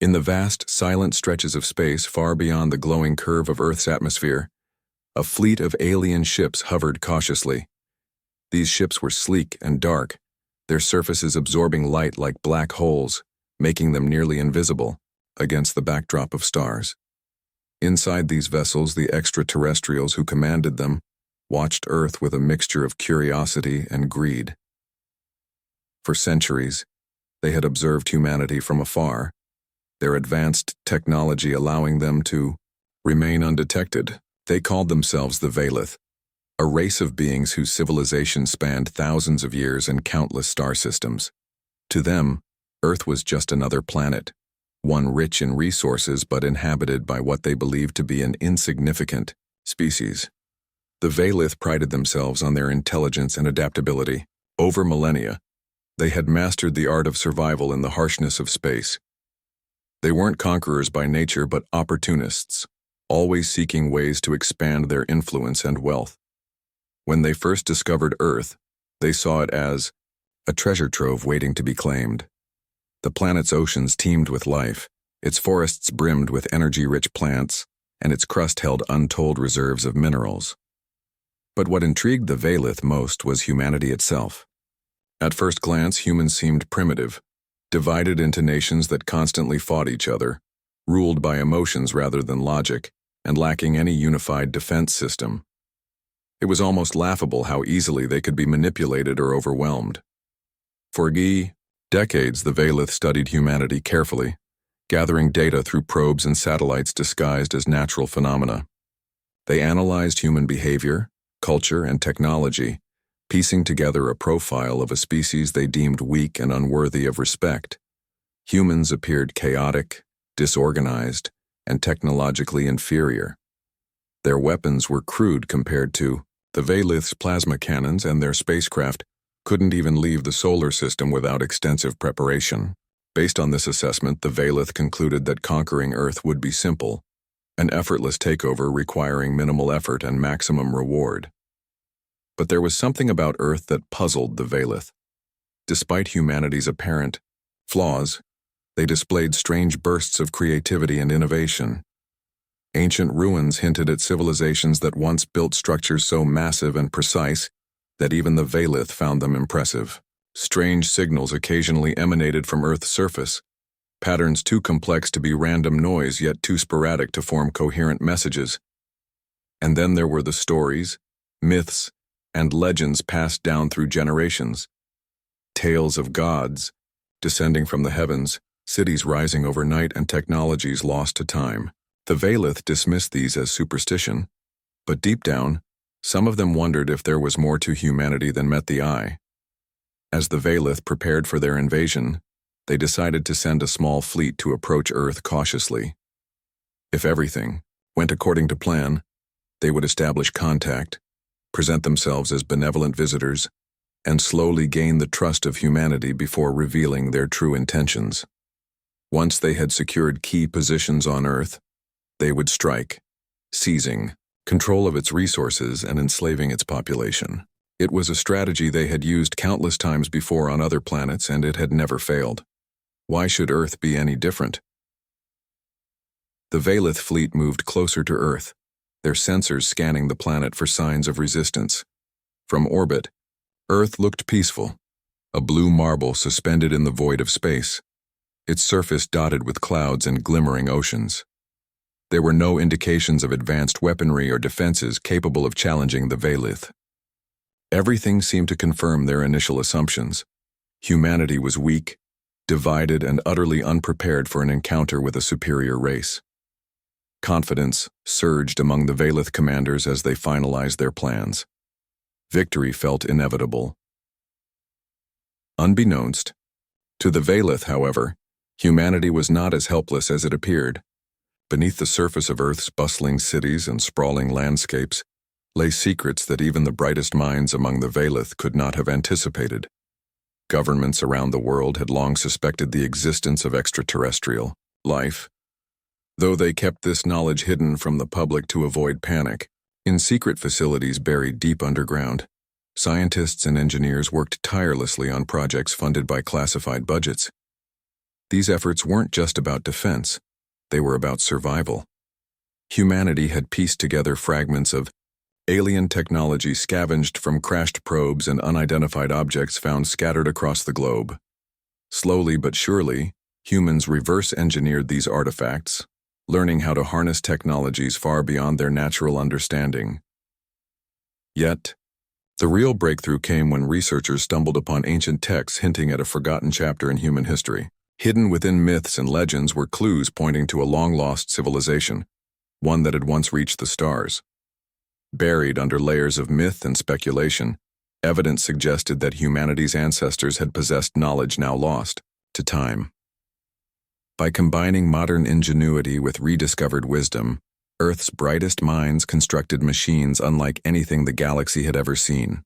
In the vast, silent stretches of space far beyond the glowing curve of Earth's atmosphere, a fleet of alien ships hovered cautiously. These ships were sleek and dark, their surfaces absorbing light like black holes, making them nearly invisible against the backdrop of stars. Inside these vessels, the extraterrestrials who commanded them watched Earth with a mixture of curiosity and greed. For centuries, they had observed humanity from afar, their advanced technology allowing them to remain undetected. They called themselves the Veilith, a race of beings whose civilization spanned thousands of years and countless star systems. To them, Earth was just another planet, one rich in resources but inhabited by what they believed to be an insignificant species. The Veilith prided themselves on their intelligence and adaptability. Over millennia, they had mastered the art of survival in the harshness of space. They weren't conquerors by nature but opportunists, always seeking ways to expand their influence and wealth. When they first discovered Earth, they saw it as a treasure trove waiting to be claimed. The planet's oceans teemed with life, its forests brimmed with energy-rich plants, and its crust held untold reserves of minerals. But what intrigued the Veilith most was humanity itself. At first glance, humans seemed primitive, divided into nations that constantly fought each other, ruled by emotions rather than logic, and lacking any unified defense system. It was almost laughable how easily they could be manipulated or overwhelmed. For decades, the Veilith studied humanity carefully, gathering data through probes and satellites disguised as natural phenomena. They analyzed human behavior, culture, and technology, piecing together a profile of a species they deemed weak and unworthy of respect. Humans appeared chaotic, disorganized, and technologically inferior. Their weapons were crude compared to the Veilith's plasma cannons, and their spacecraft couldn't even leave the solar system without extensive preparation. Based on this assessment, the Veilith concluded that conquering Earth would be simple, an effortless takeover requiring minimal effort and maximum reward. But there was something about Earth that puzzled the Veilith. Despite humanity's apparent flaws, they displayed strange bursts of creativity and innovation. Ancient ruins hinted at civilizations that once built structures so massive and precise that even the Veilith found them impressive. Strange signals occasionally emanated from Earth's surface, patterns too complex to be random noise yet too sporadic to form coherent messages. And then there were the stories, myths, and legends passed down through generations. Tales of gods descending from the heavens, cities rising overnight, and technologies lost to time. The Veilith dismissed these as superstition, but deep down, some of them wondered if there was more to humanity than met the eye. As the Veilith prepared for their invasion, they decided to send a small fleet to approach Earth cautiously. If everything went according to plan, they would establish contact, present themselves as benevolent visitors, and slowly gain the trust of humanity before revealing their true intentions. Once they had secured key positions on Earth, they would strike, seizing control of its resources and enslaving its population. It was a strategy they had used countless times before on other planets, and it had never failed. Why should Earth be any different? The Veilith fleet moved closer to Earth, their sensors scanning the planet for signs of resistance. From orbit, Earth looked peaceful, a blue marble suspended in the void of space, its surface dotted with clouds and glimmering oceans. There were no indications of advanced weaponry or defenses capable of challenging the Veilith. Everything seemed to confirm their initial assumptions. Humanity was weak, divided, and utterly unprepared for an encounter with a superior race. Confidence surged among the Veilith commanders as they finalized their plans. Victory felt inevitable. Unbeknownst to the Veilith, however, humanity was not as helpless as it appeared. Beneath the surface of Earth's bustling cities and sprawling landscapes lay secrets that even the brightest minds among the Veilith could not have anticipated. Governments around the world had long suspected the existence of extraterrestrial life, though they kept this knowledge hidden from the public to avoid panic. In secret facilities buried deep underground, scientists and engineers worked tirelessly on projects funded by classified budgets. These efforts weren't just about defense, they were about survival. Humanity had pieced together fragments of alien technology scavenged from crashed probes and unidentified objects found scattered across the globe. Slowly but surely, humans reverse-engineered these artifacts, learning how to harness technologies far beyond their natural understanding. Yet, the real breakthrough came when researchers stumbled upon ancient texts hinting at a forgotten chapter in human history. Hidden within myths and legends were clues pointing to a long-lost civilization, one that had once reached the stars. Buried under layers of myth and speculation, evidence suggested that humanity's ancestors had possessed knowledge now lost to time. By combining modern ingenuity with rediscovered wisdom, Earth's brightest minds constructed machines unlike anything the galaxy had ever seen.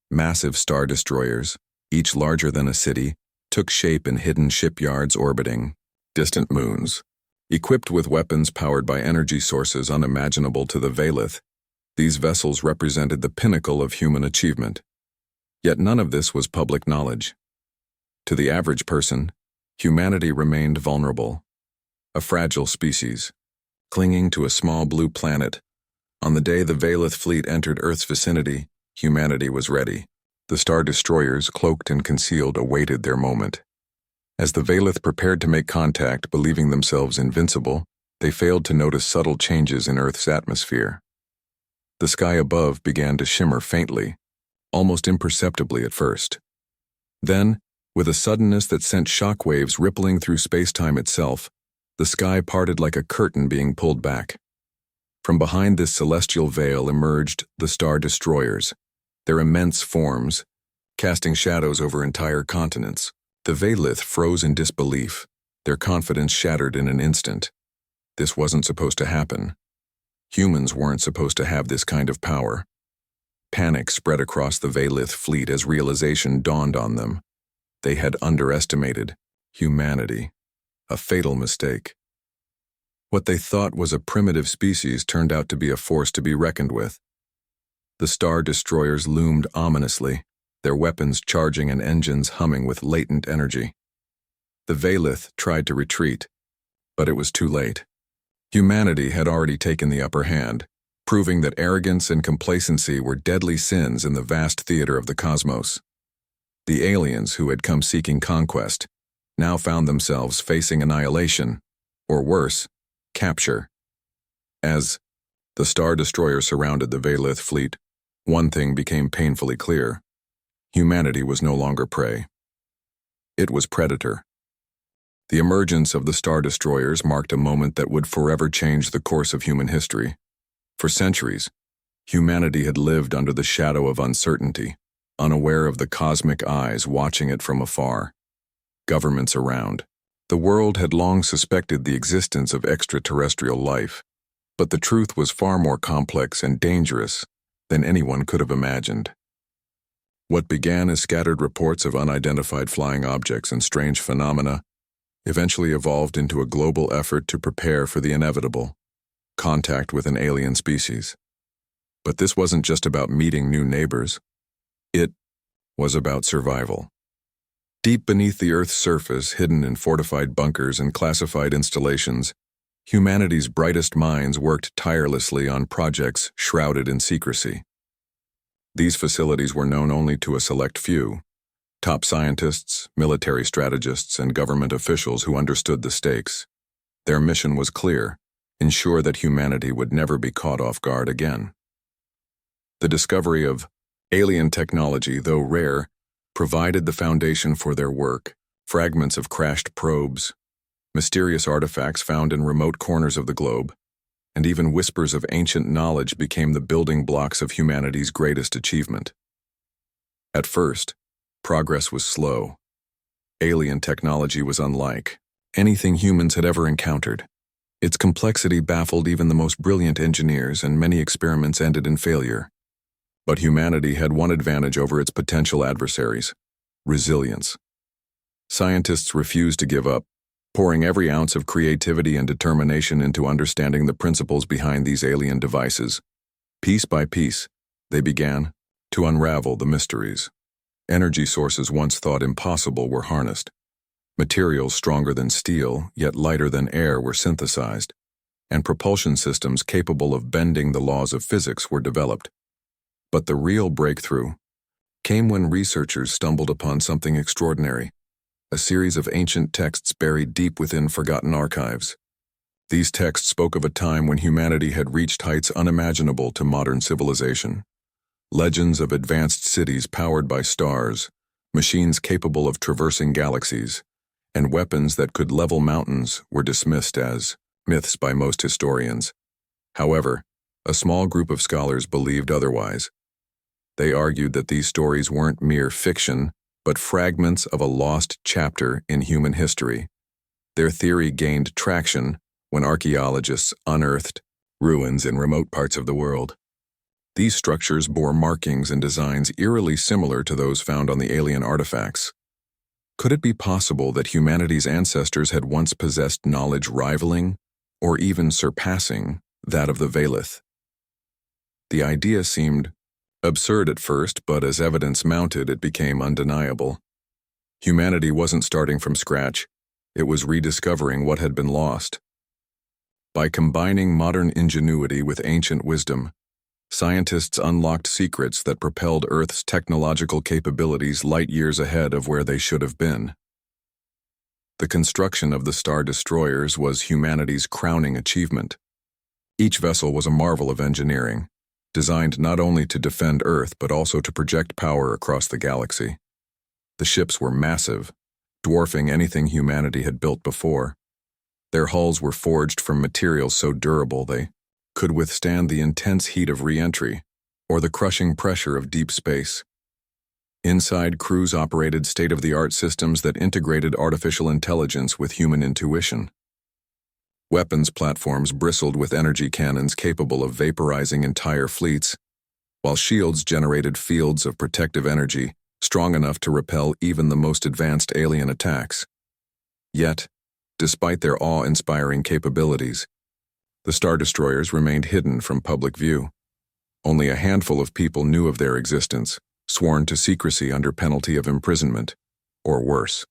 Massive star destroyers, each larger than a city, took shape in hidden shipyards orbiting distant moons. Equipped with weapons powered by energy sources unimaginable to the Valith, these vessels represented the pinnacle of human achievement. Yet none of this was public knowledge. To the average person, humanity remained vulnerable, a fragile species, clinging to a small blue planet. On the day the Valith fleet entered Earth's vicinity, humanity was ready. The star destroyers, cloaked and concealed, awaited their moment. As the Valith prepared to make contact, believing themselves invincible, they failed to notice subtle changes in Earth's atmosphere. The sky above began to shimmer faintly, almost imperceptibly at first. Then, with a suddenness that sent shockwaves rippling through space-time itself, the sky parted like a curtain being pulled back. From behind this celestial veil emerged the star destroyers, their immense forms, casting shadows over entire continents. The Valith froze in disbelief, their confidence shattered in an instant. This wasn't supposed to happen. Humans weren't supposed to have this kind of power. Panic spread across the Valith fleet as realization dawned on them. They had underestimated humanity, a fatal mistake. What they thought was a primitive species turned out to be a force to be reckoned with. The star destroyers loomed ominously, their weapons charging and engines humming with latent energy. The Valith tried to retreat, but it was too late. Humanity had already taken the upper hand, proving that arrogance and complacency were deadly sins in the vast theater of the cosmos. The aliens who had come seeking conquest now found themselves facing annihilation, or worse, capture. As the star destroyer surrounded the Valith fleet, one thing became painfully clear. Humanity was no longer prey. It was predator. The emergence of the star destroyers marked a moment that would forever change the course of human history. For centuries, humanity had lived under the shadow of uncertainty, unaware of the cosmic eyes watching it from afar. Governments around. The world had long suspected the existence of extraterrestrial life, but the truth was far more complex and dangerous than anyone could have imagined. What began as scattered reports of unidentified flying objects and strange phenomena eventually evolved into a global effort to prepare for the inevitable, contact with an alien species. But this wasn't just about meeting new neighbors. It was about survival. Deep beneath the Earth's surface, hidden in fortified bunkers and classified installations, humanity's brightest minds worked tirelessly on projects shrouded in secrecy. These facilities were known only to a select few, top scientists, military strategists, and government officials who understood the stakes. Their mission was clear: ensure that humanity would never be caught off guard again. The discovery of alien technology, though rare, provided the foundation for their work. Fragments of crashed probes, mysterious artifacts found in remote corners of the globe, and even whispers of ancient knowledge became the building blocks of humanity's greatest achievement. At first, progress was slow. Alien technology was unlike anything humans had ever encountered. Its complexity baffled even the most brilliant engineers, and many experiments ended in failure. But humanity had one advantage over its potential adversaries: resilience. Scientists refused to give up, pouring every ounce of creativity and determination into understanding the principles behind these alien devices. Piece by piece, they began to unravel the mysteries. Energy sources once thought impossible were harnessed. Materials stronger than steel, yet lighter than air, were synthesized, and propulsion systems capable of bending the laws of physics were developed. But the real breakthrough came when researchers stumbled upon something extraordinary, a series of ancient texts buried deep within forgotten archives. These texts spoke of a time when humanity had reached heights unimaginable to modern civilization. Legends of advanced cities powered by stars, machines capable of traversing galaxies, and weapons that could level mountains were dismissed as myths by most historians. However, a small group of scholars believed otherwise. They argued that these stories weren't mere fiction, but fragments of a lost chapter in human history. Their theory gained traction when archaeologists unearthed ruins in remote parts of the world. These structures bore markings and designs eerily similar to those found on the alien artifacts. Could it be possible that humanity's ancestors had once possessed knowledge rivaling, or even surpassing, that of the Velith? The idea seemed absurd at first, but as evidence mounted, it became undeniable. Humanity wasn't starting from scratch, it was rediscovering what had been lost. By combining modern ingenuity with ancient wisdom, scientists unlocked secrets that propelled Earth's technological capabilities light years ahead of where they should have been. The construction of the Star Destroyers was humanity's crowning achievement. Each vessel was a marvel of engineering, designed not only to defend Earth but also to project power across the galaxy. The ships were massive, dwarfing anything humanity had built before. Their hulls were forged from materials so durable they could withstand the intense heat of re-entry or the crushing pressure of deep space. Inside, crews operated state-of-the-art systems that integrated artificial intelligence with human intuition. Weapons platforms bristled with energy cannons capable of vaporizing entire fleets, while shields generated fields of protective energy strong enough to repel even the most advanced alien attacks. Yet, despite their awe-inspiring capabilities, the Star Destroyers remained hidden from public view. Only a handful of people knew of their existence, sworn to secrecy under penalty of imprisonment, or worse.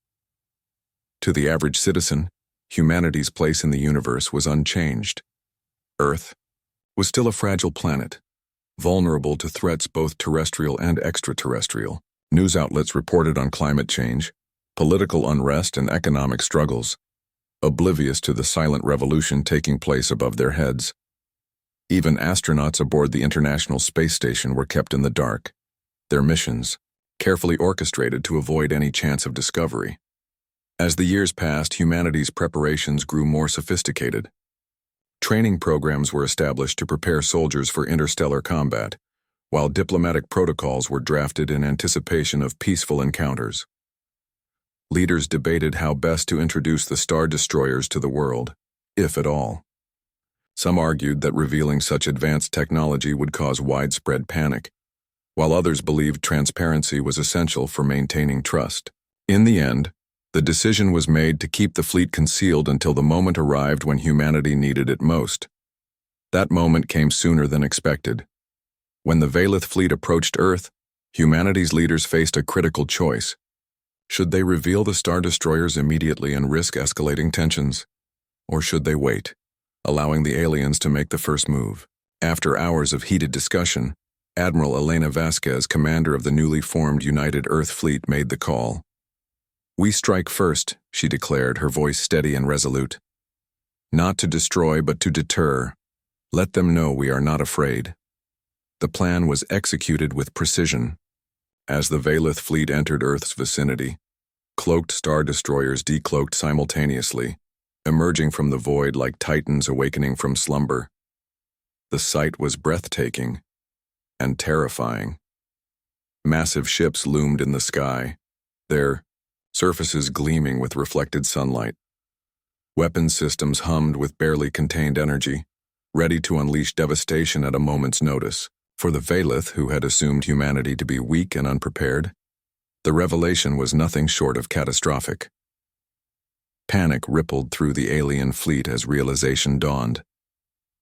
To the average citizen, humanity's place in the universe was unchanged. Earth was still a fragile planet, vulnerable to threats both terrestrial and extraterrestrial. News outlets reported on climate change, political unrest, and economic struggles, oblivious to the silent revolution taking place above their heads. Even astronauts aboard the International Space Station were kept in the dark, their missions carefully orchestrated to avoid any chance of discovery. As the years passed, humanity's preparations grew more sophisticated. Training programs were established to prepare soldiers for interstellar combat, while diplomatic protocols were drafted in anticipation of peaceful encounters. Leaders debated how best to introduce the Star Destroyers to the world, if at all. Some argued that revealing such advanced technology would cause widespread panic, while others believed transparency was essential for maintaining trust. In the end, the decision was made to keep the fleet concealed until the moment arrived when humanity needed it most. That moment came sooner than expected. When the Velith fleet approached Earth, humanity's leaders faced a critical choice. Should they reveal the Star Destroyers immediately and risk escalating tensions? Or should they wait, allowing the aliens to make the first move? After hours of heated discussion, Admiral Elena Vasquez, commander of the newly formed United Earth Fleet, made the call. "We strike first," she declared, her voice steady and resolute. "Not to destroy, but to deter. Let them know we are not afraid." The plan was executed with precision. As the Velith fleet entered Earth's vicinity, cloaked Star Destroyers decloaked simultaneously, emerging from the void like titans awakening from slumber. The sight was breathtaking and terrifying. Massive ships loomed in the sky, their surfaces gleaming with reflected sunlight. Weapon systems hummed with barely contained energy, ready to unleash devastation at a moment's notice. For the Velith, who had assumed humanity to be weak and unprepared, the revelation was nothing short of catastrophic. Panic rippled through the alien fleet as realization dawned.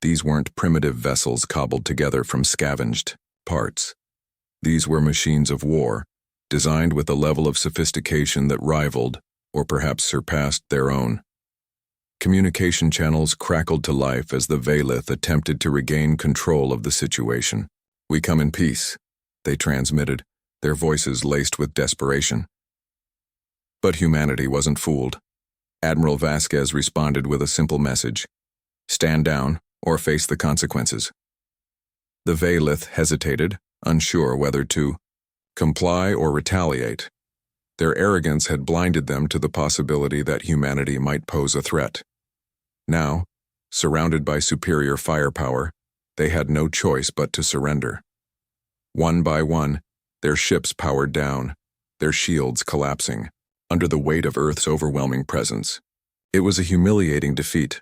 These weren't primitive vessels cobbled together from scavenged parts. These were machines of war, designed with a level of sophistication that rivaled or perhaps surpassed their own. Communication channels crackled to life as the Veilith attempted to regain control of the situation. "We come in peace," they transmitted, their voices laced with desperation. But humanity wasn't fooled. Admiral Vasquez responded with a simple message: "Stand down or face the consequences." The Veilith hesitated, unsure whether to comply or retaliate. Their arrogance had blinded them to the possibility that humanity might pose a threat. Now, surrounded by superior firepower, they had no choice but to surrender. One by one, their ships powered down, their shields collapsing, under the weight of Earth's overwhelming presence. It was a humiliating defeat,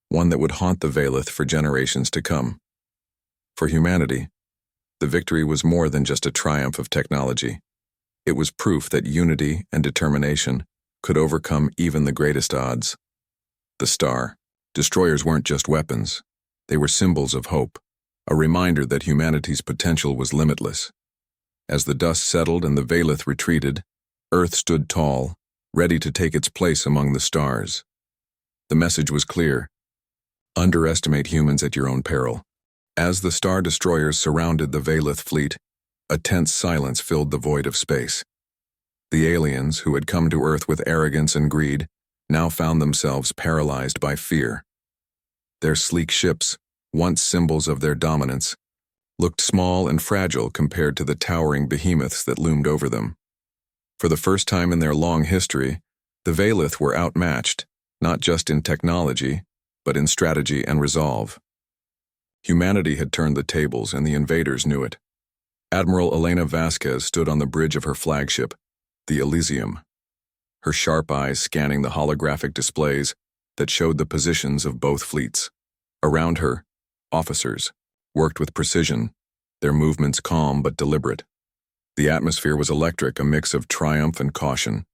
one that would haunt the Veilith for generations to come. For humanity, the victory was more than just a triumph of technology. It was proof that unity and determination could overcome even the greatest odds. The Star Destroyers weren't just weapons. They were symbols of hope, a reminder that humanity's potential was limitless. As the dust settled and the Veilith retreated, Earth stood tall, ready to take its place among the stars. The message was clear: underestimate humans at your own peril. As the Star Destroyers surrounded the Veilith fleet, a tense silence filled the void of space. The aliens, who had come to Earth with arrogance and greed, now found themselves paralyzed by fear. Their sleek ships, once symbols of their dominance, looked small and fragile compared to the towering behemoths that loomed over them. For the first time in their long history, the Veilith were outmatched, not just in technology, but in strategy and resolve. Humanity had turned the tables, and the invaders knew it. Admiral Elena Vasquez stood on the bridge of her flagship, the Elysium, her sharp eyes scanning the holographic displays that showed the positions of both fleets. Around her, officers worked with precision, their movements calm but deliberate. The atmosphere was electric, a mix of triumph and caution.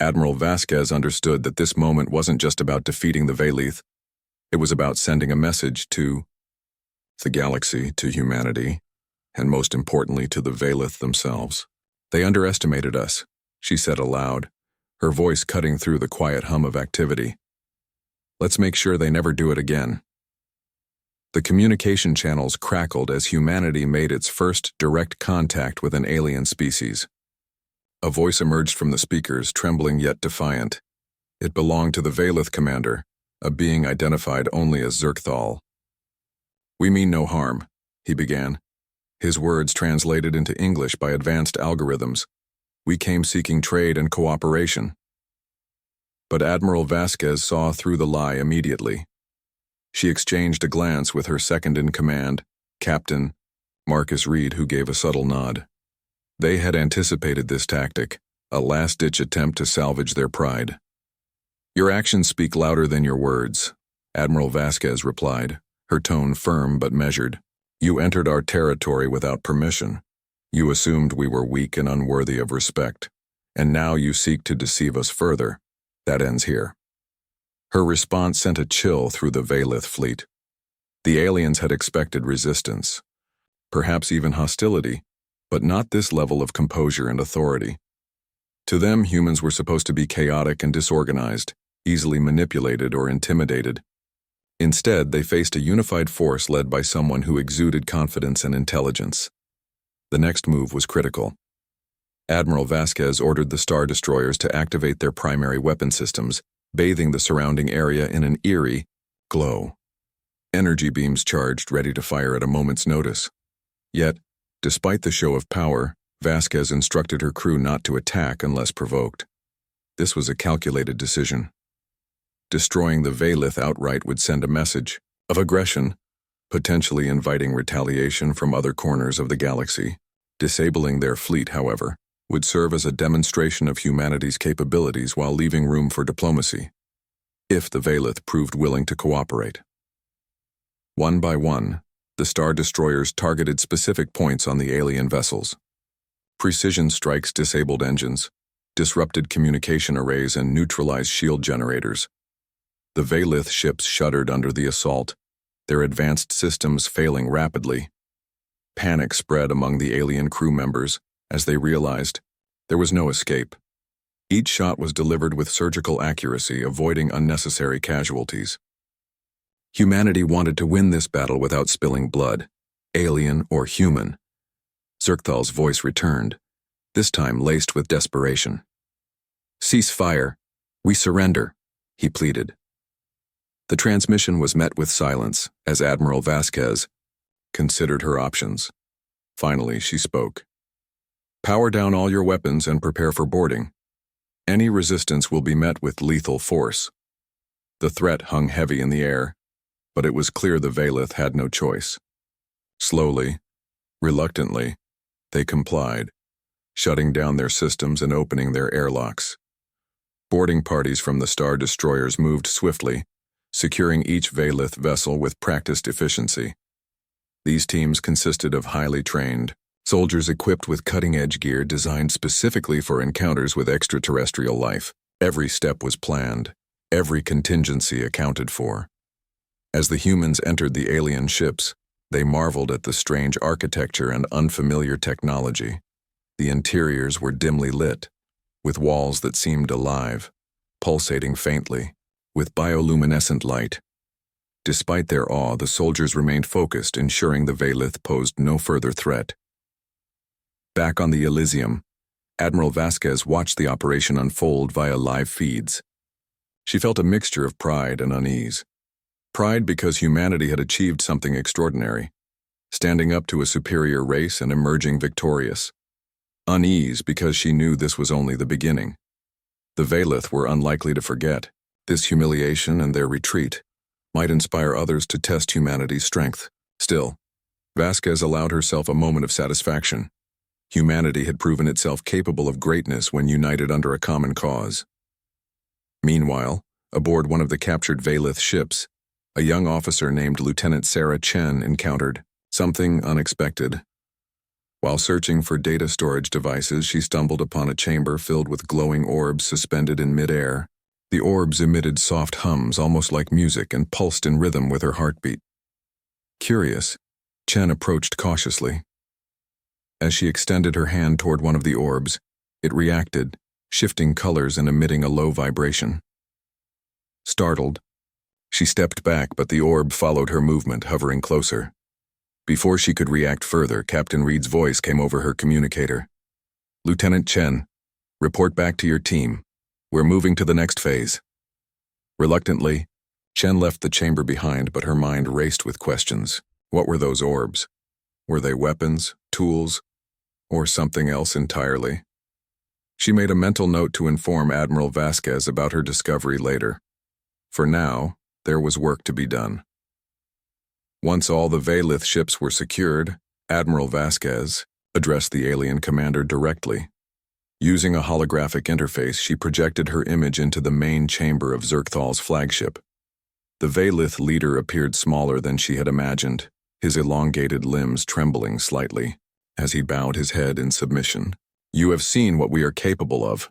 Admiral Vasquez understood that this moment wasn't just about defeating the Veilith. It was about sending a message to the galaxy, to humanity, and most importantly to the Veilith themselves. "They underestimated us," she said aloud, her voice cutting through the quiet hum of activity. "Let's make sure they never do it again." The communication channels crackled as humanity made its first direct contact with an alien species. A voice emerged from the speakers, trembling yet defiant. It belonged to the Veilith commander, a being identified only as Zerkthal. "We mean no harm," he began, his words translated into English by advanced algorithms. "We came seeking trade and cooperation." But Admiral Vasquez saw through the lie immediately. She exchanged a glance with her second-in-command, Captain Marcus Reed, who gave a subtle nod. They had anticipated this tactic, a last-ditch attempt to salvage their pride. "Your actions speak louder than your words," Admiral Vasquez replied, her tone firm but measured. "You entered our territory without permission. You assumed we were weak and unworthy of respect, and now you seek to deceive us further. That ends here." Her response sent a chill through the Veilith fleet. The aliens had expected resistance, perhaps even hostility, but not this level of composure and authority. To them, humans were supposed to be chaotic and disorganized, easily manipulated or intimidated. Instead, they faced a unified force led by someone who exuded confidence and intelligence. The next move was critical. Admiral Vasquez ordered the Star Destroyers to activate their primary weapon systems, bathing the surrounding area in an eerie glow. Energy beams charged, ready to fire at a moment's notice. Yet, despite the show of power, Vasquez instructed her crew not to attack unless provoked. This was a calculated decision. Destroying the Veilith outright would send a message of aggression, potentially inviting retaliation from other corners of the galaxy. Disabling their fleet, however, would serve as a demonstration of humanity's capabilities while leaving room for diplomacy, if the Veilith proved willing to cooperate. One by one, the Star Destroyers targeted specific points on the alien vessels. Precision strikes disabled engines, disrupted communication arrays, and neutralized shield generators. The Veilith ships shuddered under the assault, their advanced systems failing rapidly. Panic spread among the alien crew members as they realized there was no escape. Each shot was delivered with surgical accuracy, avoiding unnecessary casualties. Humanity wanted to win this battle without spilling blood, alien or human. Zerkthal's voice returned, this time laced with desperation. "Cease fire. We surrender," he pleaded. The transmission was met with silence as Admiral Vasquez considered her options. Finally, she spoke. "Power down all your weapons and prepare for boarding. Any resistance will be met with lethal force." The threat hung heavy in the air, but it was clear the Valith had no choice. Slowly, reluctantly, they complied, shutting down their systems and opening their airlocks. Boarding parties from the Star Destroyers moved swiftly, securing each Valith vessel with practiced efficiency. These teams consisted of highly trained soldiers equipped with cutting-edge gear designed specifically for encounters with extraterrestrial life. Every step was planned, every contingency accounted for. As the humans entered the alien ships, they marveled at the strange architecture and unfamiliar technology. The interiors were dimly lit, with walls that seemed alive, pulsating faintly, with bioluminescent light. Despite their awe, the soldiers remained focused, ensuring the Valith posed no further threat. Back on the Elysium, Admiral Vasquez watched the operation unfold via live feeds. She felt a mixture of pride and unease. Pride because humanity had achieved something extraordinary, standing up to a superior race and emerging victorious. Unease because she knew this was only the beginning. The Valith were unlikely to forget. This humiliation and their retreat might inspire others to test humanity's strength. Still, Vasquez allowed herself a moment of satisfaction. Humanity had proven itself capable of greatness when united under a common cause. Meanwhile, aboard one of the captured Valith ships, a young officer named Lieutenant Sarah Chen encountered something unexpected. While searching for data storage devices, she stumbled upon a chamber filled with glowing orbs suspended in midair. The orbs emitted soft hums almost like music and pulsed in rhythm with her heartbeat. Curious, Chen approached cautiously. As she extended her hand toward one of the orbs, it reacted, shifting colors and emitting a low vibration. Startled, she stepped back, but the orb followed her movement, hovering closer. Before she could react further, Captain Reed's voice came over her communicator. "Lieutenant Chen, report back to your team. We're moving to the next phase." Reluctantly, Chen left the chamber behind, but her mind raced with questions. What were those orbs? Were they weapons, tools, or something else entirely? She made a mental note to inform Admiral Vasquez about her discovery later. For now, there was work to be done. Once all the Valith ships were secured, Admiral Vasquez addressed the alien commander directly. Using a holographic interface, she projected her image into the main chamber of Zerkthal's flagship. The Valith leader appeared smaller than she had imagined, his elongated limbs trembling slightly as he bowed his head in submission. "You have seen what we are capable of,"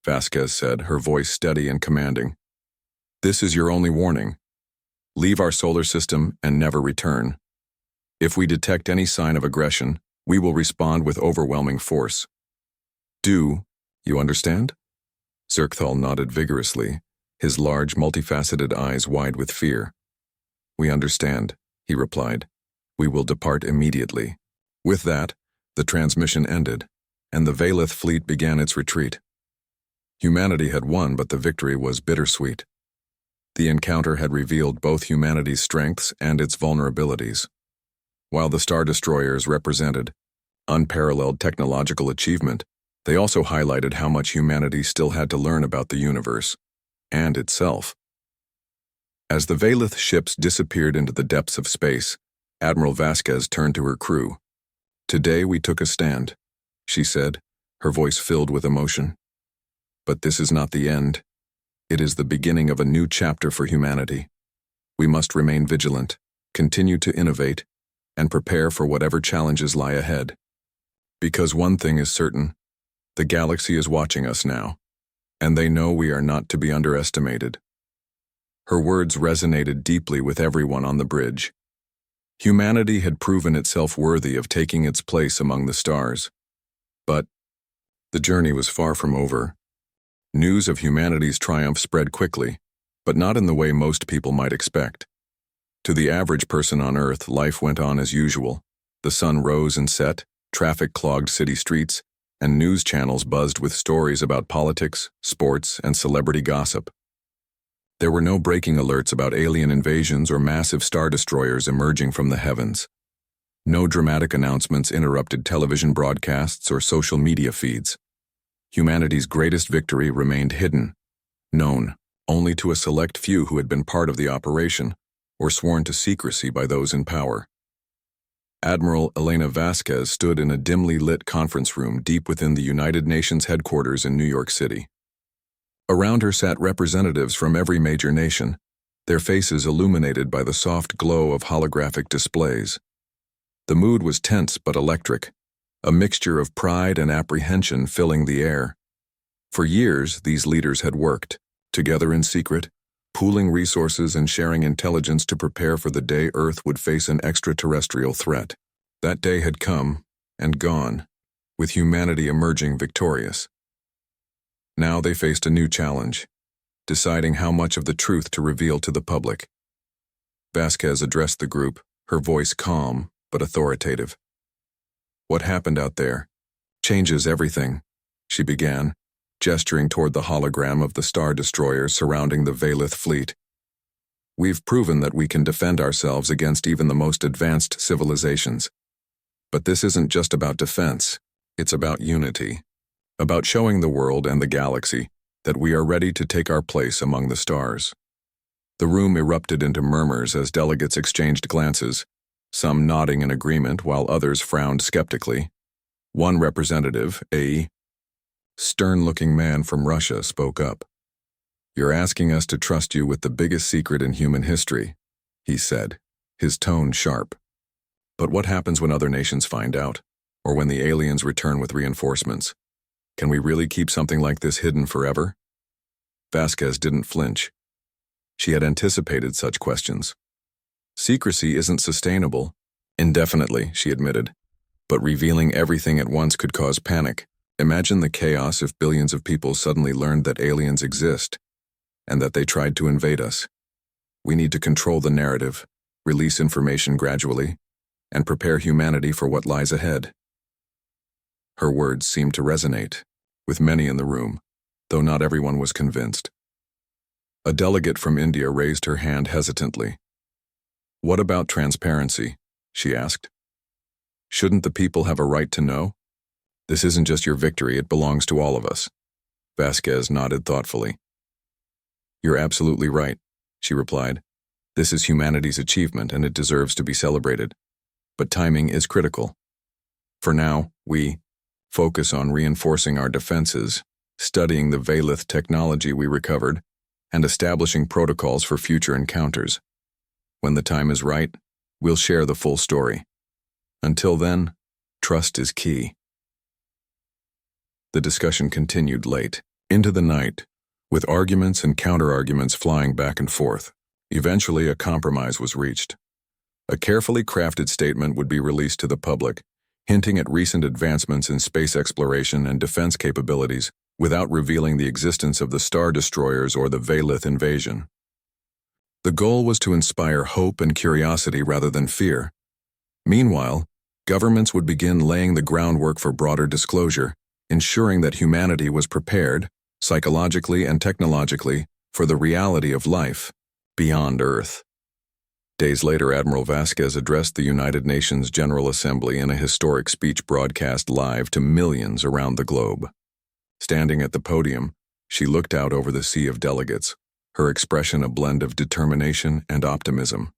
Vasquez said, her voice steady and commanding. "This is your only warning. Leave our solar system and never return. If we detect any sign of aggression, we will respond with overwhelming force. Do you understand?" Zerkthal nodded vigorously, his large, multifaceted eyes wide with fear. "We understand," he replied. "We will depart immediately." With that, the transmission ended, and the Valith fleet began its retreat. Humanity had won, but the victory was bittersweet. The encounter had revealed both humanity's strengths and its vulnerabilities. While the Star Destroyers represented unparalleled technological achievement, they also highlighted how much humanity still had to learn about the universe and itself. As the Valith ships disappeared into the depths of space, Admiral Vasquez turned to her crew. "Today we took a stand," she said, her voice filled with emotion. "But this is not the end. It is the beginning of a new chapter for humanity. We must remain vigilant, continue to innovate, and prepare for whatever challenges lie ahead. Because one thing is certain, the galaxy is watching us now, and they know we are not to be underestimated." Her words resonated deeply with everyone on the bridge. Humanity had proven itself worthy of taking its place among the stars. But the journey was far from over. News of humanity's triumph spread quickly, but not in the way most people might expect. To the average person on Earth, life went on as usual. The sun rose and set, traffic clogged city streets, and news channels buzzed with stories about politics, sports, and celebrity gossip. There were no breaking alerts about alien invasions or massive star destroyers emerging from the heavens. No dramatic announcements interrupted television broadcasts or social media feeds. Humanity's greatest victory remained hidden, known only to a select few who had been part of the operation or sworn to secrecy by those in power. Admiral Elena Vasquez stood in a dimly lit conference room deep within the United Nations headquarters in New York City. Around her sat representatives from every major nation, their faces illuminated by the soft glow of holographic displays. The mood was tense but electric, a mixture of pride and apprehension filling the air. For years, these leaders had worked, together in secret, pooling resources and sharing intelligence to prepare for the day Earth would face an extraterrestrial threat. That day had come and gone, with humanity emerging victorious. Now they faced a new challenge, deciding how much of the truth to reveal to the public. Vasquez addressed the group, her voice calm but authoritative. "What happened out there changes everything," she began, gesturing toward the hologram of the star destroyers surrounding the Valith fleet. "We've proven that we can defend ourselves against even the most advanced civilizations. But this isn't just about defense, it's about unity, about showing the world and the galaxy that we are ready to take our place among the stars." The room erupted into murmurs as delegates exchanged glances, some nodding in agreement while others frowned skeptically. One representative, a stern-looking man from Russia, spoke up. "You're asking us to trust you with the biggest secret in human history," he said, his tone sharp. "But what happens when other nations find out, or when the aliens return with reinforcements? Can we really keep something like this hidden forever?" Vasquez didn't flinch. She had anticipated such questions. "Secrecy isn't sustainable indefinitely," she admitted, "but revealing everything at once could cause panic. Imagine the chaos if billions of people suddenly learned that aliens exist and that they tried to invade us. We need to control the narrative, release information gradually, and prepare humanity for what lies ahead." Her words seemed to resonate with many in the room, though not everyone was convinced. A delegate from India raised her hand hesitantly. "What about transparency?" she asked. "Shouldn't the people have a right to know? This isn't just your victory, it belongs to all of us." Vasquez nodded thoughtfully. "You're absolutely right," she replied. "This is humanity's achievement and it deserves to be celebrated. But timing is critical. For now, we focus on reinforcing our defenses, studying the Valith technology we recovered, and establishing protocols for future encounters. When the time is right, we'll share the full story. Until then, trust is key." The discussion continued late, into the night, with arguments and counter-arguments flying back and forth. Eventually, a compromise was reached. A carefully crafted statement would be released to the public, hinting at recent advancements in space exploration and defense capabilities without revealing the existence of the star destroyers or the Valith invasion. The goal was to inspire hope and curiosity rather than fear. Meanwhile, governments would begin laying the groundwork for broader disclosure, ensuring that humanity was prepared, psychologically and technologically, for the reality of life beyond Earth. Days later, Admiral Vasquez addressed the United Nations General Assembly in a historic speech broadcast live to millions around the globe. Standing at the podium, she looked out over the sea of delegates, her expression a blend of determination and optimism.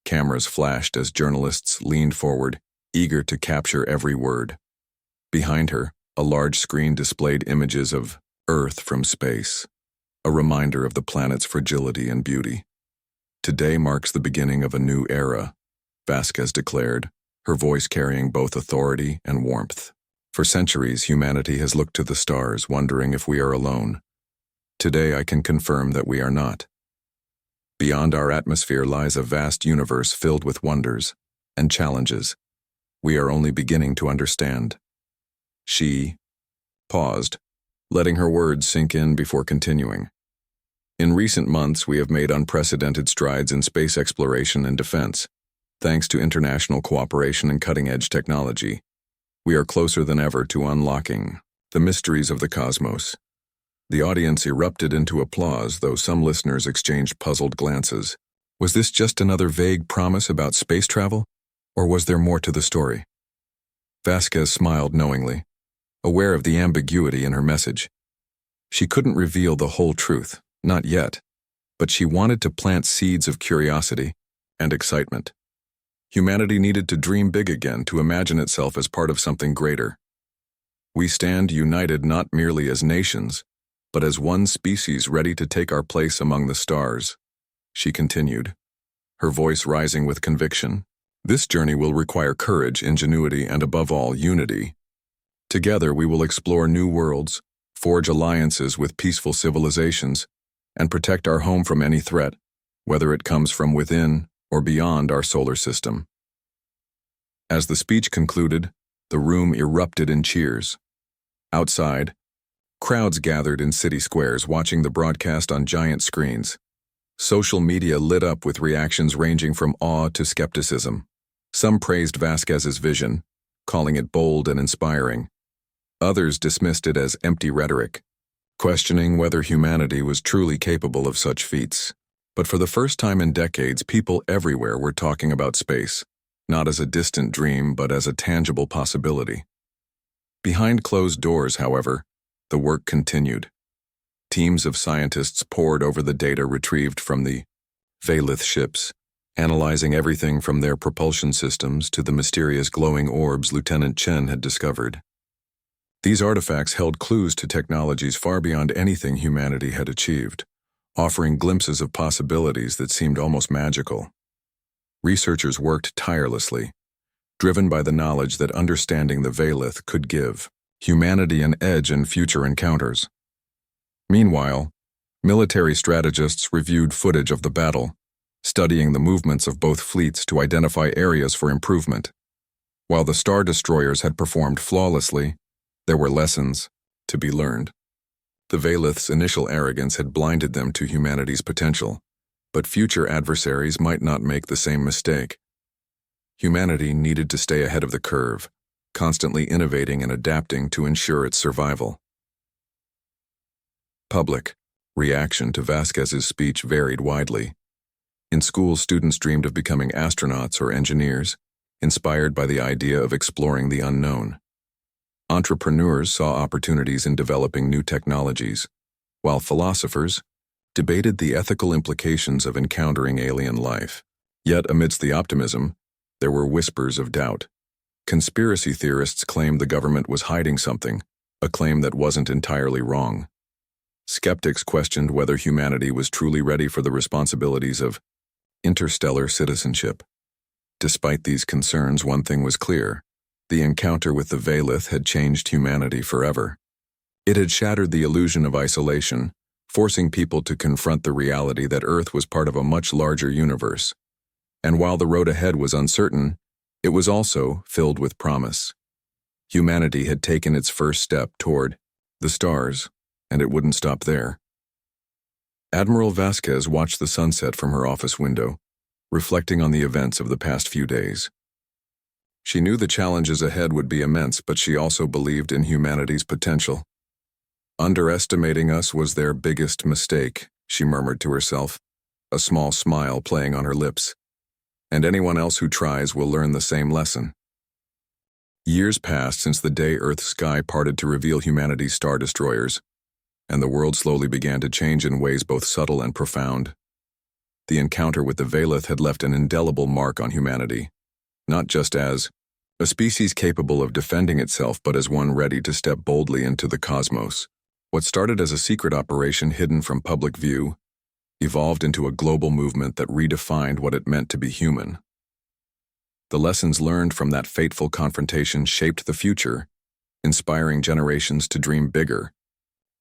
Cameras flashed as journalists leaned forward, eager to capture every word. Behind her, a large screen displayed images of Earth from space, a reminder of the planet's fragility and beauty. "Today marks the beginning of a new era," Vasquez declared, her voice carrying both authority and warmth. "For centuries, humanity has looked to the stars, wondering if we are alone. Today I can confirm that we are not. Beyond our atmosphere lies a vast universe filled with wonders and challenges we are only beginning to understand." She paused, letting her words sink in before continuing. In recent months, we have made unprecedented strides in space exploration and defense. Thanks to international cooperation and cutting-edge technology, we are closer than ever to unlocking the mysteries of the cosmos. The audience erupted into applause, though some listeners exchanged puzzled glances. Was this just another vague promise about space travel, or was there more to the story? Vasquez smiled knowingly, aware of the ambiguity in her message. She couldn't reveal the whole truth, not yet, but she wanted to plant seeds of curiosity and excitement. Humanity needed to dream big again, to imagine itself as part of something greater. We stand united not merely as nations, but as one species ready to take our place among the stars, she continued, her voice rising with conviction. This journey will require courage, ingenuity, and above all, unity. Together we will explore new worlds, forge alliances with peaceful civilizations, and protect our home from any threat, whether it comes from within or beyond our solar system. As the speech concluded, the room erupted in cheers. Outside, crowds gathered in city squares watching the broadcast on giant screens. Social media lit up with reactions ranging from awe to skepticism. Some praised Vasquez's vision, calling it bold and inspiring. Others dismissed it as empty rhetoric, questioning whether humanity was truly capable of such feats. But for the first time in decades, people everywhere were talking about space, not as a distant dream, but as a tangible possibility. Behind closed doors, however, the work continued. Teams of scientists pored over the data retrieved from the Veilith ships, analyzing everything from their propulsion systems to the mysterious glowing orbs Lieutenant Chen had discovered. These artifacts held clues to technologies far beyond anything humanity had achieved, offering glimpses of possibilities that seemed almost magical. Researchers worked tirelessly, driven by the knowledge that understanding the Veilith could give humanity an edge in future encounters. Meanwhile, military strategists reviewed footage of the battle, studying the movements of both fleets to identify areas for improvement. While the Star Destroyers had performed flawlessly, there were lessons to be learned. The Veilith's initial arrogance had blinded them to humanity's potential, but future adversaries might not make the same mistake. Humanity needed to stay ahead of the curve, constantly innovating and adapting to ensure its survival. Public reaction to Vasquez's speech varied widely. In school, students dreamed of becoming astronauts or engineers, inspired by the idea of exploring the unknown. Entrepreneurs saw opportunities in developing new technologies, while philosophers debated the ethical implications of encountering alien life. Yet, amidst the optimism, there were whispers of doubt. Conspiracy theorists claimed the government was hiding something, a claim that wasn't entirely wrong. Skeptics questioned whether humanity was truly ready for the responsibilities of interstellar citizenship. Despite these concerns, one thing was clear: the encounter with the Veilith had changed humanity forever. It had shattered the illusion of isolation, forcing people to confront the reality that Earth was part of a much larger universe. And while the road ahead was uncertain, it was also filled with promise. Humanity had taken its first step toward the stars, and it wouldn't stop there. Admiral Vasquez watched the sunset from her office window, reflecting on the events of the past few days. She knew the challenges ahead would be immense, but she also believed in humanity's potential. Underestimating us was their biggest mistake, she murmured to herself, a small smile playing on her lips. And anyone else who tries will learn the same lesson. Years passed since the day Earth's sky parted to reveal humanity's star destroyers, and the world slowly began to change in ways both subtle and profound. The encounter with the Veilith had left an indelible mark on humanity, not just as a species capable of defending itself, but as one ready to step boldly into the cosmos. What started as a secret operation hidden from public view evolved into a global movement that redefined what it meant to be human. The lessons learned from that fateful confrontation shaped the future, inspiring generations to dream bigger,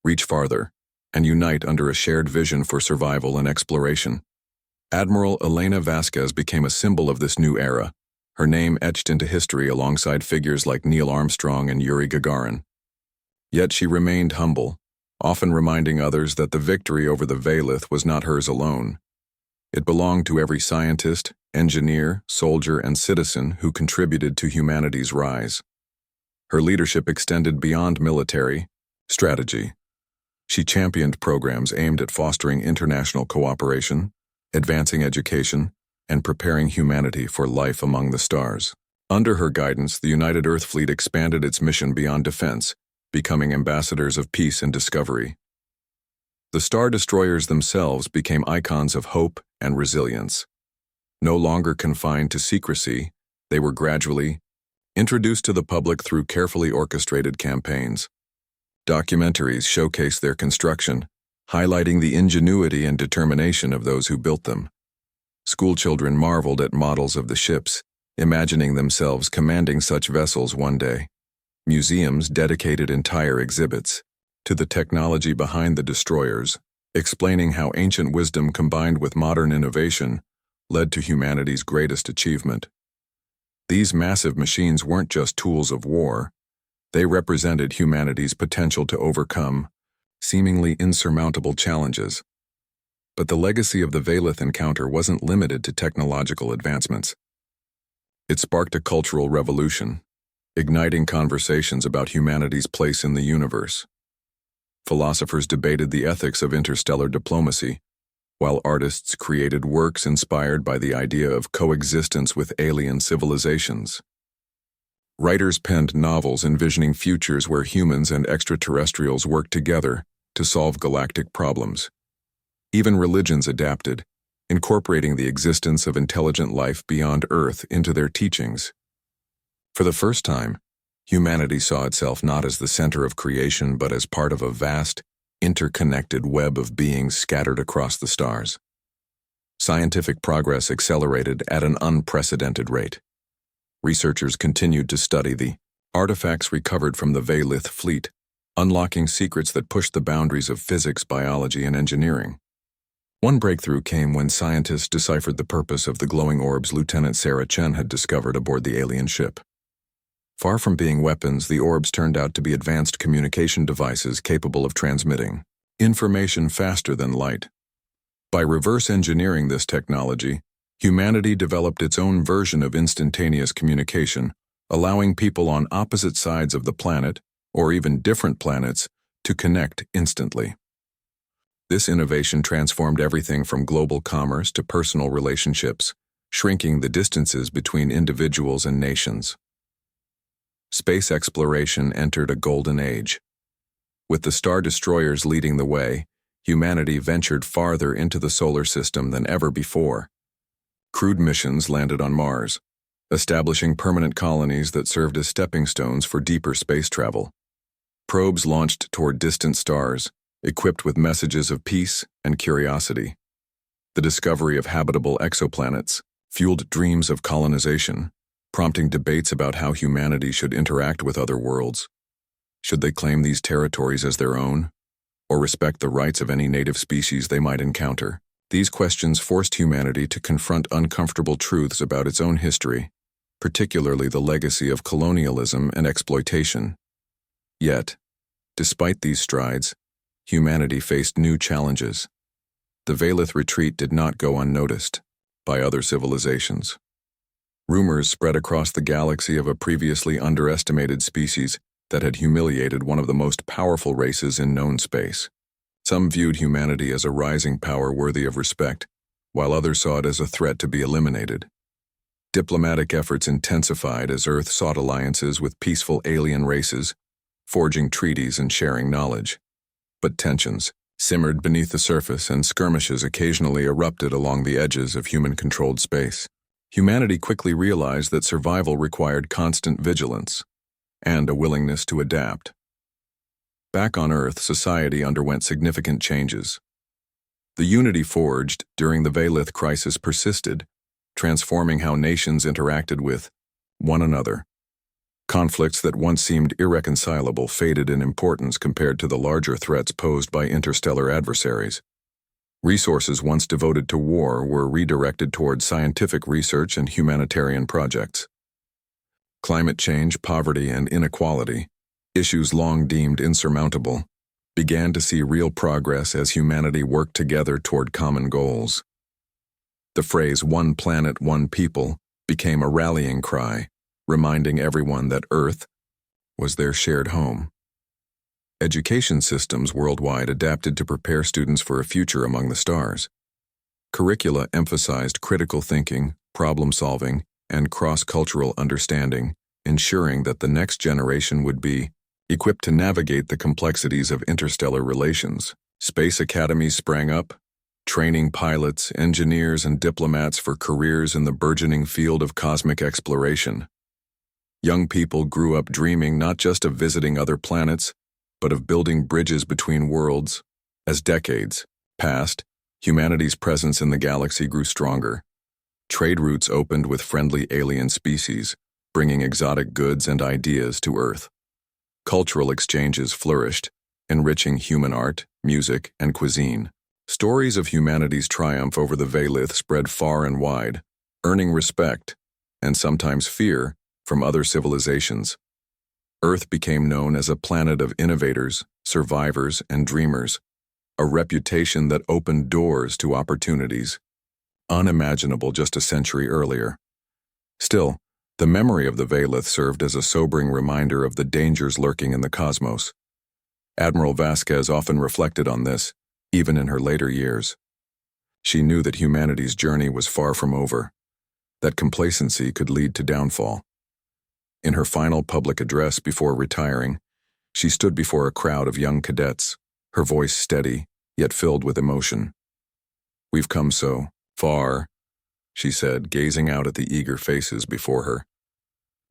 reach farther, and unite under a shared vision for survival and exploration. Admiral Elena Vasquez became a symbol of this new era, her name etched into history alongside figures like Neil Armstrong and Yuri Gagarin. Yet she remained humble, often reminding others that the victory over the Veilith was not hers alone. It belonged to every scientist, engineer, soldier, and citizen who contributed to humanity's rise. Her leadership extended beyond military strategy. She championed programs aimed at fostering international cooperation, advancing education, and preparing humanity for life among the stars. Under her guidance, the United Earth Fleet expanded its mission beyond defense, becoming ambassadors of peace and discovery. The Star Destroyers themselves became icons of hope and resilience. No longer confined to secrecy, they were gradually introduced to the public through carefully orchestrated campaigns. Documentaries showcased their construction, highlighting the ingenuity and determination of those who built them. Schoolchildren marveled at models of the ships, imagining themselves commanding such vessels one day. Museums dedicated entire exhibits to the technology behind the destroyers, explaining how ancient wisdom combined with modern innovation led to humanity's greatest achievement. These massive machines weren't just tools of war. They represented humanity's potential to overcome seemingly insurmountable challenges. But the legacy of the Veilith encounter wasn't limited to technological advancements. It sparked a cultural revolution, igniting conversations about humanity's place in the universe. Philosophers debated the ethics of interstellar diplomacy, while artists created works inspired by the idea of coexistence with alien civilizations. Writers penned novels envisioning futures where humans and extraterrestrials worked together to solve galactic problems. Even religions adapted, incorporating the existence of intelligent life beyond Earth into their teachings. For the first time, humanity saw itself not as the center of creation but as part of a vast, interconnected web of beings scattered across the stars. Scientific progress accelerated at an unprecedented rate. Researchers continued to study the artifacts recovered from the Veilith fleet, unlocking secrets that pushed the boundaries of physics, biology, and engineering. One breakthrough came when scientists deciphered the purpose of the glowing orbs Lieutenant Sarah Chen had discovered aboard the alien ship. Far from being weapons, the orbs turned out to be advanced communication devices capable of transmitting information faster than light. By reverse engineering this technology, humanity developed its own version of instantaneous communication, allowing people on opposite sides of the planet, or even different planets, to connect instantly. This innovation transformed everything from global commerce to personal relationships, shrinking the distances between individuals and nations. Space exploration entered a golden age. With the Star Destroyers leading the way, humanity ventured farther into the solar system than ever before. Crewed missions landed on Mars, establishing permanent colonies that served as stepping stones for deeper space travel. Probes launched toward distant stars, equipped with messages of peace and curiosity. The discovery of habitable exoplanets fueled dreams of colonization, prompting debates about how humanity should interact with other worlds. Should they claim these territories as their own, or respect the rights of any native species they might encounter? These questions forced humanity to confront uncomfortable truths about its own history, particularly the legacy of colonialism and exploitation. Yet, despite these strides, humanity faced new challenges. The Veilith retreat did not go unnoticed by other civilizations. Rumors spread across the galaxy of a previously underestimated species that had humiliated one of the most powerful races in known space. Some viewed humanity as a rising power worthy of respect, while others saw it as a threat to be eliminated. Diplomatic efforts intensified as Earth sought alliances with peaceful alien races, forging treaties and sharing knowledge. But tensions simmered beneath the surface and skirmishes occasionally erupted along the edges of human-controlled space. Humanity quickly realized that survival required constant vigilance and a willingness to adapt. Back on Earth, society underwent significant changes. The unity forged during the Veilith crisis persisted, transforming how nations interacted with one another. Conflicts that once seemed irreconcilable faded in importance compared to the larger threats posed by interstellar adversaries. Resources once devoted to war were redirected toward scientific research and humanitarian projects. Climate change, poverty, and inequality, issues long deemed insurmountable, began to see real progress as humanity worked together toward common goals. The phrase "one planet, one people" became a rallying cry, reminding everyone that Earth was their shared home. Education systems worldwide adapted to prepare students for a future among the stars. Curricula emphasized critical thinking, problem-solving, and cross-cultural understanding, ensuring that the next generation would be equipped to navigate the complexities of interstellar relations. Space academies sprang up, training pilots, engineers, and diplomats for careers in the burgeoning field of cosmic exploration. Young people grew up dreaming not just of visiting other planets, but of building bridges between worlds. As decades passed, humanity's presence in the galaxy grew stronger. Trade routes opened with friendly alien species, bringing exotic goods and ideas to Earth. Cultural exchanges flourished, enriching human art, music, and cuisine. Stories of humanity's triumph over the Veilith spread far and wide, earning respect, and sometimes fear, from other civilizations. Earth became known as a planet of innovators, survivors, and dreamers, a reputation that opened doors to opportunities unimaginable just a century earlier. Still, the memory of the Veilith served as a sobering reminder of the dangers lurking in the cosmos. Admiral Vasquez often reflected on this, even in her later years. She knew that humanity's journey was far from over, that complacency could lead to downfall. In her final public address before retiring, she stood before a crowd of young cadets, her voice steady, yet filled with emotion. "We've come so far," she said, gazing out at the eager faces before her.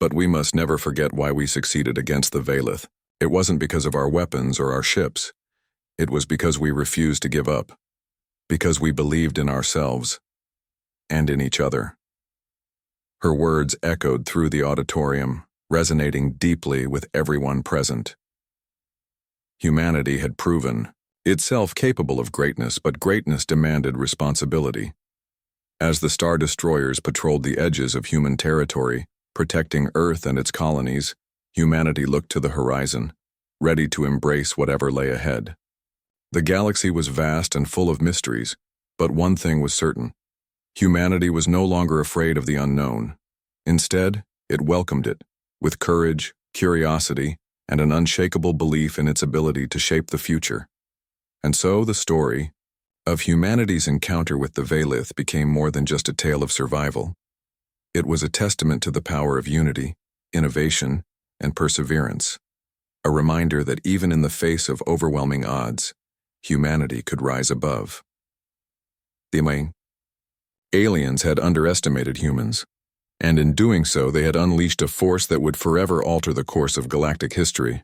"But we must never forget why we succeeded against the Veilith. It wasn't because of our weapons or our ships. It was because we refused to give up, because we believed in ourselves and in each other." Her words echoed through the auditorium, resonating deeply with everyone present. Humanity had proven itself capable of greatness, but greatness demanded responsibility. As the Star Destroyers patrolled the edges of human territory, protecting Earth and its colonies, humanity looked to the horizon, ready to embrace whatever lay ahead. The galaxy was vast and full of mysteries, but one thing was certain. Humanity was no longer afraid of the unknown. Instead, it welcomed it, with courage, curiosity, and an unshakable belief in its ability to shape the future. And so the story of humanity's encounter with the Veilith became more than just a tale of survival. It was a testament to the power of unity, innovation, and perseverance, a reminder that even in the face of overwhelming odds, humanity could rise above. The aliens had underestimated humans, and in doing so they had unleashed a force that would forever alter the course of galactic history.